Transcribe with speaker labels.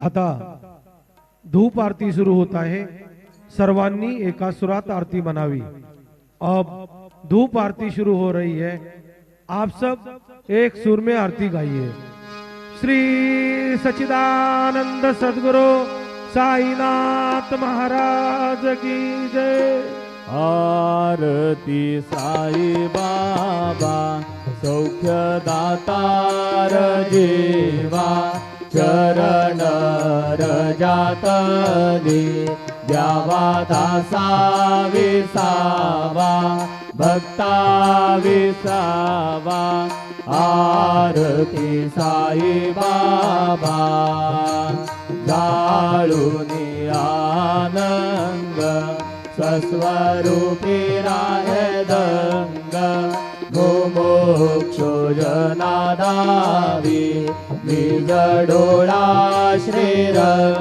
Speaker 1: आता धूप आरती शुरू होता है। सर्वांनी एका सुरात आरती मनावी। अब धूप आरती शुरू हो रही है। आप सब एक सुर में आरती गाइए। श्री सच्चिदानंद सद्गुरु साईनाथ महाराज की जय।
Speaker 2: आरती साई बाबा सौख्यदातार जीवा चरण रजातली द्यावा दासा विसावा भक्ता विसावा। आरती साई बाबा जाळूनी आनंद स्वस्वरूपी राहे दंग मुमुक्षु जना दावी निज डोळा श्रीरंग।